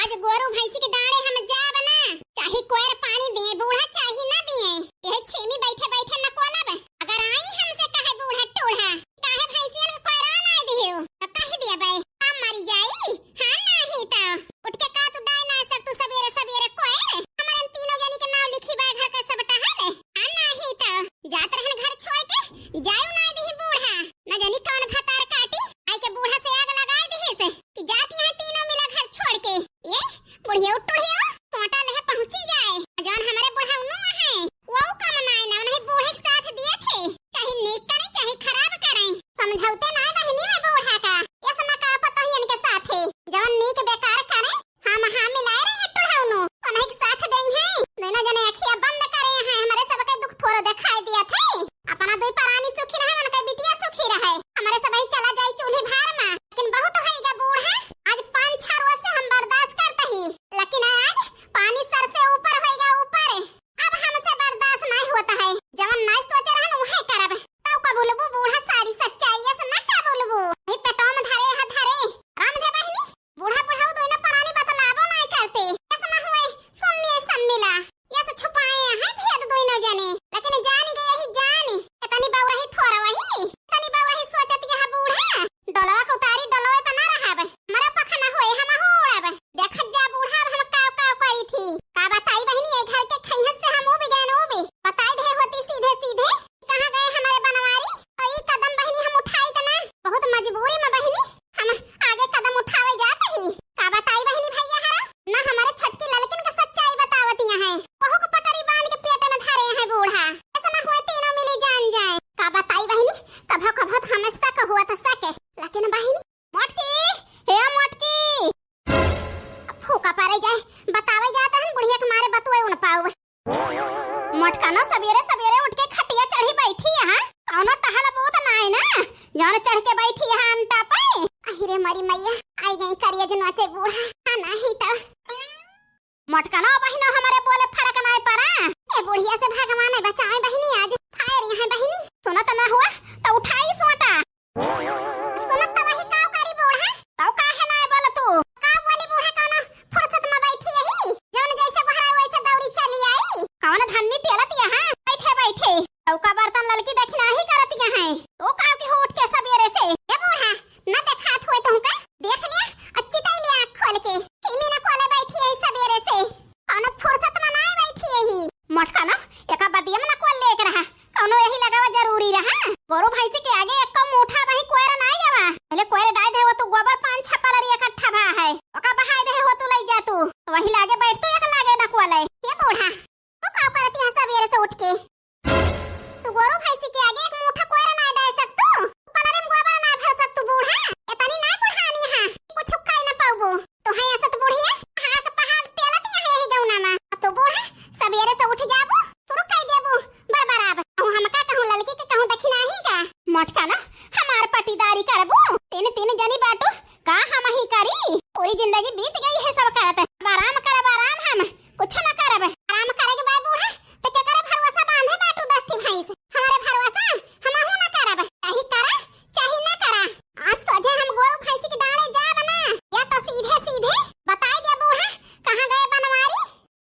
आज गोरू भैंसी के डाड़े हम जाब ना, चाहे कोयर पानी दे बूढ़ा चाहे ना दिए, यह छेमी बैठे बैठे न कोलब। अगर आई हमसे कहे बूढ़ा टूढ़ा काहे भैंसियन के कोयरा ना दियो त कह दिया बे हम मरी जाई। हां नहीं त उठ के का तू डाय ना सक तू सवेरे सवेरे कोयर हमन तीनों जनी के नाम लिखी बा घर का सब टहल। हां नहीं त जात रहन घर छोड़ के जाऊ ना दी बूढ़ा, न जानी कौन भतार काटी आई के बूढ़ा से आग लगा दी से कि जात यहां तीनों मिला घर छोड़ के। ये बुढ़िया उठुढ़िया सोटा लहे पहुंची जाए जौन हमारे बुढ़ा उन्नु है वो कम नाय ना नहीं बूढ़े के साथ दिए थे, चाहे नेक करे चाहे खराब करे समझौते ना बहनी में बूढ़ा का ये सना का पता ही इनके साथ है जौन नेक बेकार करे हम मिलाए रहे टुढ़ा उन्नु उन्हीं के साथ देई है। दोनों जने अखियां बंद करे हैं हमारे सबके दुख थोड़ा दिखाई दिया थे अपना दुई परानी सुखी रहे मन के बिटिया सुखी रहे हमारे सब ही चला जाई चूल्हे भार में। लेकिन बहुत होएगा बूढ़ा आज 5-6 रोज से हम बर्दाश्त करते ही, लेकिन आज पानी सर से ऊपर होएगा ऊपर अब हमसे बर्दाश्त नहीं होता है। जवन नहीं सोचे रहन उहे करब तो का बोलबो बूढ़ा सारी सच्चाई है ना का बोलबो हे पेटो में धरे है धरे राम दे बहनी बूढ़ा बुढ़ाऊ दोनों परानी बतलाबो नहीं करते ऐसा ना हुए सुनिए सब मिला ये से छुपाए हैं भेद दोनों जने। लेकिन जान गए ही जान इतनी बाऊ रही थोड़ा वही इतनी बाऊ रही सोचत के हा बूढ़ा डोलवा को उतारी डोलवे पे ना रहब मरा पखना होए हम होड़ब देखत जा बूढ़ा हम काव काव करी थी का बताई बहनी ए घर के खैहस से हम भी गए भी बताई दे होती सीधे सीधे कहां गए हमारे बनवारी और ई कदम बहनी हम उठाई त ना बहुत मजबूरी में बहनी हम आगे कदम उठावे जाते ही का बताई बहनी भैया हरा ना हमारे छटकी लड़किन के सच्चाई बतावतियां है बहु को पटरी बांध के पेट में धरे हैं बूढ़ा ऐसा ना हुए तीनों मिली जान जाए का बताई बहनी कभो कभो हमसा का हुआ था सके लेकिन बहनी मोटकी हे मोटकी फूका पारे जाए बतावे जाता हम बुढ़िया के मारे बतुए उन पाऊ मोटका नो सवेरे सवेरे उठ के खटिया चढ़ी बैठी यहां कौनो टहल बहुत ना है ना जान चढ़ के बैठी यहां अंटा पे अहिरे मरी मैया आई गई करिए जो नचे बूढ़ा नहीं तो मोटका नो बहनो हमारे बोले फर्क नहीं पड़ा ए बुढ़िया से भगवान ने बचाए बहनी आज फायर यहां बहनी सुनत ना हुआ तो उठाई सोटा सुनत तो वही काव करी बूढ़ा तो काहे ना बोल तू का बोली बूढ़ा कौन फुर्सत में बैठी यही जौन जैसे बहरा वैसे दौड़ी चली आई कौन धन्नी पेलत यहां बैठे बैठे चौका बर्तन लड़की देखना ही करत यहां तो काव के उठ के सवेरे से ए बूढ़ा न देखात होए तुमका देख लिया अच्छी तई लिया आँख खोल के सीमी न खोले बैठी है सवेरे से कौन फुर्सत में ना बैठी यही मोटका ना एका बदिया में न खोल लेके रहा कौनो यही लगावा जरूरी रहा गोरू भैंसी के आगे एक कम उठा वही कोयरा नहीं जावा पहले कोयरे डाल दे वो तू गोबर 5-6 पलरी इकट्ठा भा है ओका बहाई दे हो तू ले जा तू वही लागे बैठ तू एक लागे न कोले ये बूढ़ा तू का करती है सवेरे से उठ के तू गोरू भैंसी के आगे एक मुठा कोयरा नहीं डाल सकतू पलरी में गोबर ना भर सकतू बूढ़ा इतनी ना बुढ़ानी है कुछ खाई न पाऊबो तो है ऐसा तो बुढ़िया हां के पहाड़ तेलती है यही गौना में तो बूढ़ा सवेरे से उठ जाबो शुरू कर देबो बराबर हम का कहूं लड़की के कहूं दखिना ही का मोटका ना हमार पटीदारी करबो तीन जनी बाटू का हम ही करी पूरी जिंदगी बीत गई है सब करत आराम करब आराम हम कुछ न करब आराम करे के बाद बूढ़ा तो के करे भरवसा बांधे बाटू 10 भैंस हमारे भरवसा हम हूं न करब चाहे करा चाहे न करा आज सोझे हम गोरू भैंसी के डाले जाब ना या तो सीधे सीधे बताई दे बूढ़ा कहां गए बनवारी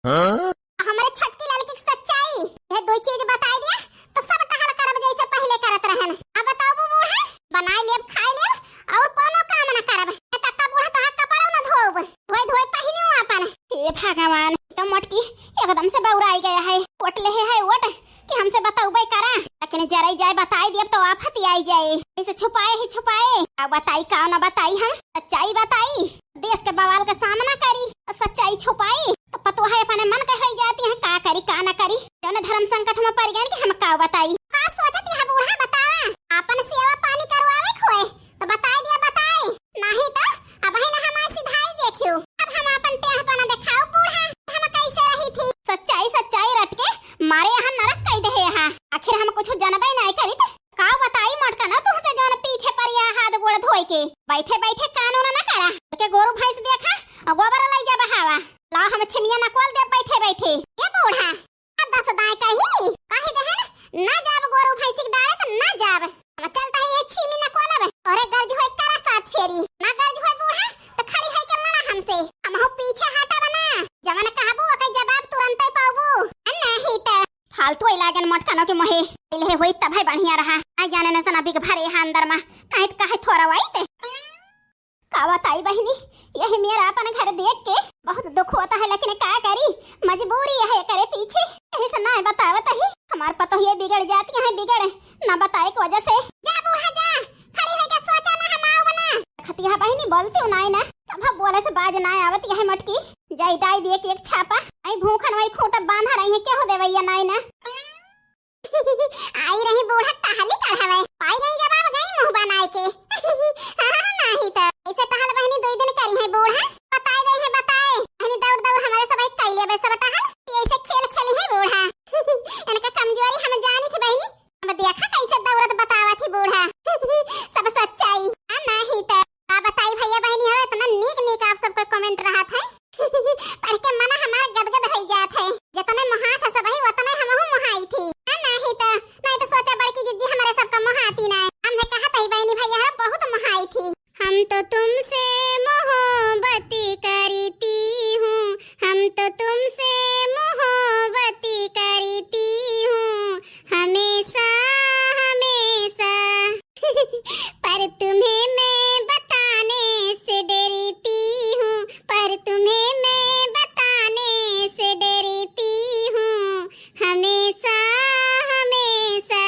हां हमारे छटकी लड़की की सच्चाई ये दो चीज बताई दिया तो सब टहल करब जैसे पहले करत रहन। अब बताओ बूढ़ा बनाई लेब खाई लेब और कोनो काम न करब तक्का बूढ़ा तो हक कपड़ा न धोब धोई धोई पहिनियो अपन हे भगवान तो मोटकी एकदम से बौराई गया है ओट ले है ओट कि हमसे बताऊ बई करा लेकिन जराई जाए बताई देब तो आफत आई जाए इसे छुपाए ही छुपाए अब बताई का न बताई हम सच्चाई बताई देश के बवाल का सामना करी सच्चाई छुपाई तो पतो है अपने मन के हो जाती है का करी का न करी जौन धर्म संकट में पड़ गए कि हम का बताई का सोचती है बूढ़ा बतावा अपन सेवा पानी करवावे खोए तो बताई दिया बताई नहीं तो अब है ना हमार सिधाई देखियो अब हम अपन टेढ़पना दिखाओ बूढ़ा हम कैसे रही थी सच्चाई रट के मारे यहाँ नरक कह दे यहाँ आखिर हम कुछ जानबे नहीं करी थे का बताई मोटका ना तुमसे जौन पीछे पर या हाथ गोड़ धोई के बैठे बैठे कानून न करा के गोरू भैंस देखा और गोबर लाई जा बहावा लाओ हम छिमिया न कोल दे बैठे बैठे ये बूढ़ा अब 10 दाएं कही काहे दे ना जाब गोरू भैंसी के डाले तो ना जाब अब चलता है ये छिमी न कोलब और गर्ज होए करा साथ फेरी ना गर्ज होए बूढ़ा तो खड़ी है के लड़ा हमसे हम हो पीछे हटा बना जवन कहबो ओके जवाब तुरंत ही पाबो नहीं त फालतू लागन मत कनो के मोहे पहले होई तब है बढ़िया रहा आ जाने न तना बिग भरे हा अंदर में नहीं त काहे थोड़ा वाई ते कावत आई बहनी यही मेरा अपन घर देख के बहुत दुख होता है लेकिन क्या करी मजबूरी है करे पीछे यही से ना बतावत ही हमार पतो ये बिगड़ जाती है बिगड़ ना बताए की वजह से जा बूढ़ा जा खड़ी है के सोचा ना हम आओ बना खतिया बहनी बोलती हूं ना तब बोले से बाज ना आवत यह मटकी जाई डाई दिए के एक छापा आई भूखन वही खोटा बांधा रही है क्या हो देवैया ना आई रही बूढ़ा टहली चढ़ावे पाई गई जवाब गई मुंह बनाए के नहीं तो ऐसे टहल बहनी 2 दिन करी है बूढ़ा बताए गई है बताए बहनी दौड़ दौड़ हमारे सब एक कैले बे सब टहल ऐसे खेल खेली है बूढ़ा इनका कमजोरी हम जानी थी बहनी अब देखा कैसे दौड़त बतावा थी बूढ़ा सब सच्चाई नहीं तो आ बताई भैया बहनी हो इतना नीक नीक आप सबको कमेंट रहा था पढ़ के मना हमारा गदगद हो जात है जितने महा था सब ही उतने हमहु महाई थी नहीं तो सोचा बड़की जिज्जी हमारे सबका महाती ना हमने कहा था बहनी भैया बहुत महाई थी हम तो तुमसे मोहब्बत करती हूँ हम तो तुमसे मोहब्बत करती हूँ हमेशा हमेशा पर तुम्हें मैं बताने से डरती हूँ पर तुम्हें मैं बताने से डरती हूँ हमेशा हमेशा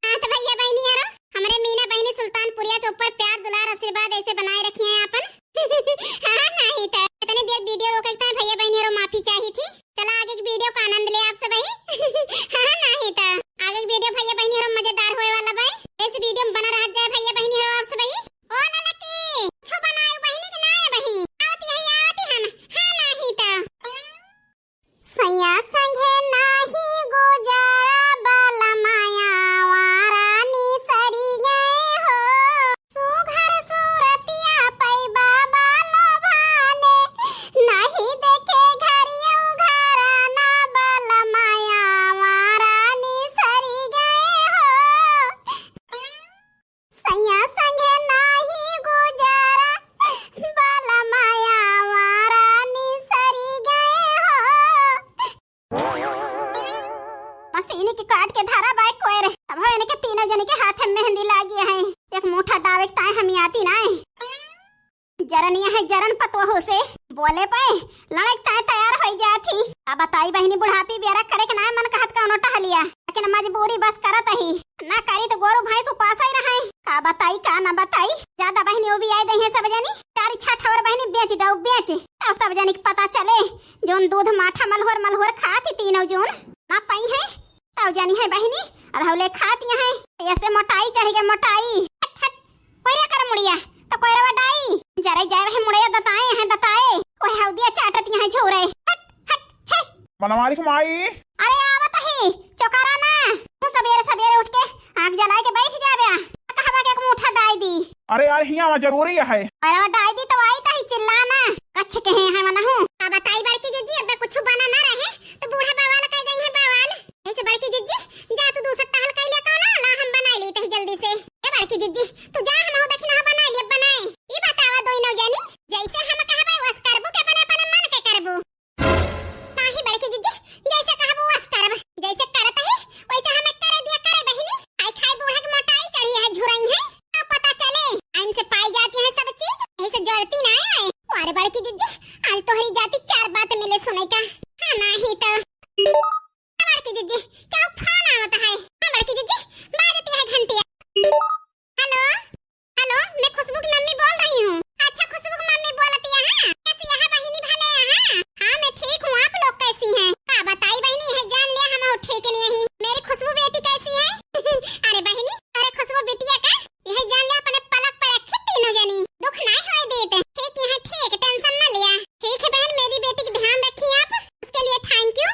तो भैया बहनी यारो हमारे मीना बहनी सुल्तानपुरिया के ऊपर प्यार दुलार आशीर्वाद ऐसे बनाए रखे हैं अपन हाँ नहीं तो इतनी देर वीडियो रोकता है भैया बहनी यारो माफी चाहिए थी चला आगे की वीडियो का आनंद ले आप सब हाँ नहीं तो आगे की वीडियो भैया बहनी यारो मजेदार होए वाला भाई इस वीडियो में बना रह जाए भैया बहनी यारो आप सब ओ ललकी छो बनाए बहनी के ना बही आवती है आवती हम हाँ नहीं तो सैया संगे नाही गुजारा बाला माया वारानी सरी गए हो सुघर सूरतिया पई बाबा लभाने नहीं देखे घरियो घराना बाला माया वारानी सरी गए हो सैया संगे नाही गुजारा बाला माया वारानी सरी गए हो मशीनी की काट के धारा बाइक कोए रे तब हो इनके तीनों जने के हाथ में मेहंदी लागी है एक मोटा डावे ताए हम आती ना जरनिया है जरन पतोह से बोले पे लड़क ताए तैयार हो जाती अब बताई बहनी बुढ़ापी बेरा करे के ना मन कहत का नोटा हलिया लेकिन मजबूरी बस करत ही ना करी तो गोरू भाई उपास ही रहे का बताई का ना बताई ज्यादा बहनी वो भी आई दे सब जनी चारी छठ और बहनी बेच दो बेच तब सब जनी के पता चले जोन दूध माठा मलहोर खाती तीनों जोन ना पाई है तब जानी है बहनी अरहौले खाती है ऐसे मोटाई चाहिए मोटाई कोई कर मुड़िया तो कोई रवा डाई जरे जा रहे मुड़िया दताए हैं दताए कोई हौदिया चाटती है छोरे हट हट छे मनमारी माई अरे आवत है चौकारा ना तू सवेरे उठ के आंख जला के बैठ जा बे कहवा के एक मुठा डाई दी अरे यार हिया में जरूरी है अरे डाई दी तो आई तही चिल्लाना कच्छ के है मना हूं अब बताई बड़की जिज्जी अब कुछ बना ना रहे तो बूढ़ा बवाल कह गई है बवाल ऐसे बड़की जिज्जी जा तू दूसरा टहल कइले का ना हम बना ली तही जल्दी से ए बड़की जिज्जी तू जा हम हो देखना बना लिए बनाए ई बतावा दोई न जानी जैसे हम कहबे वस करबू के अपने अपने मन के करबू नाही बड़की जिज्जी जैसे कहबू वस करब जैसे करत है वैसे हम करे दिया करे बहिनी आई खाई बूढ़ा के मोटाई चढ़ी है झुरई है अब पता चले आइन से पाई जाती है सब चीज ऐसे जड़ती ना है अरे बड़की जिज्जी आज तो हरी जाती 4 बात मिले सुने का हां नहीं तो बड़की जिज्जी क्या फोन आवता है हां बड़की जिज्जी बाजती है घंटी हेलो हेलो मैं खुशबू की मम्मी बोल रही हूँ अच्छा खुशबू की मम्मी बोलती है हां कैसी है बहिनी भले हां हां मैं ठीक हूँ आप लोग कैसी हैं का बताई बहिनी है जान लिया हम उठे के नहीं ही मेरी खुशबू बेटी कैसी है अरे बहिनी अरे खुशबू बिटिया का यह जान लिया अपने पलक पर रखी तीनों जनी दुख नहीं होए देते ठीक है ठीक टेंशन ना लिया ठीक है बहन मेरी बेटी का ध्यान रखिए आप उसके लिए थैंक यू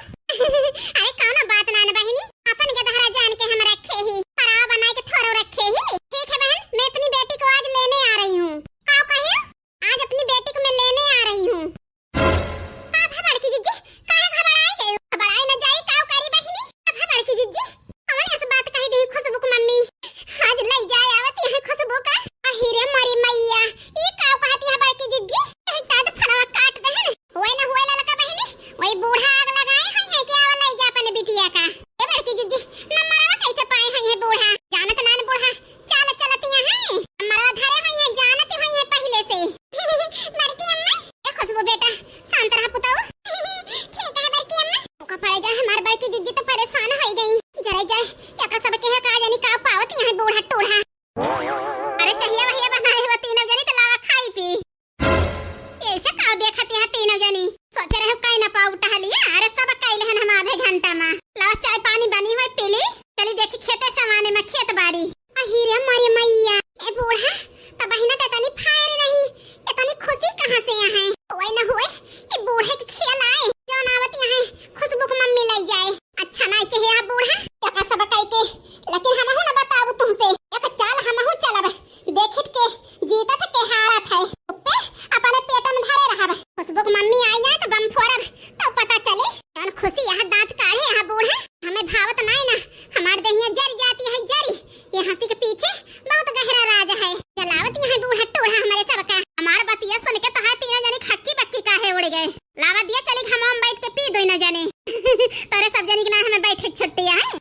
बेटा शांत रहा पुताओ। ठीक है बड़की अम्मा। ओका पड़े जा हमार बड़की जिज्जी तो परेशान हो गई। जरे जाए या का सब के है का जानी का पावत यहां बूढ़ा टोढ़ा। अरे चाहिए भैया बनाए हुआ तीनों जनी तो लावा खाई पी। ऐसे का देखत यहां तीनों जनी सोच रहे हो काई ना पाव उठा लिया। अरे सब काइले हन हम आधे घंटा में लावा चाय पानी बनी हुई पीली। चली देखी खेते समाने में खेत बाड़ी। अहिरे मारे मैया ए बूढ़ा तब ही ना तनी फायर नहीं इतनी खुशी कहां से यहाँ होए ना होए ए बूढ़े के खेल आए जो नावत यहाँ खुशबू को मम्मी ले जाए। अच्छा ना के है बूढ़ा या का सब काई के लेकिन हम ना बताबू तुमसे एक चाल हम हूं चलब देखित के जीतत के हारत है पे अपने पेट में धरे रहब। खुशबू को मम्मी आई जाए तो बम फोड़ब तो पता चले कौन खुशी यहाँ दांत काढ़े यहाँ बूढ़ा हमें भावत नहीं ना हमार दहिया जर जाती है जरी। ये हंसी के पीछे बहुत गहरा राज है। जलावत यहाँ बूढ़ा टोढ़ा हमारे सबका हमार बतिया सुन के तो है तीनों जने खक्की बक्की काहे उड़ गए। लावा दिया चली हम बैठ के पी दो न जाने तोरे सब जनी के ना हमें बैठे छुट्टी है।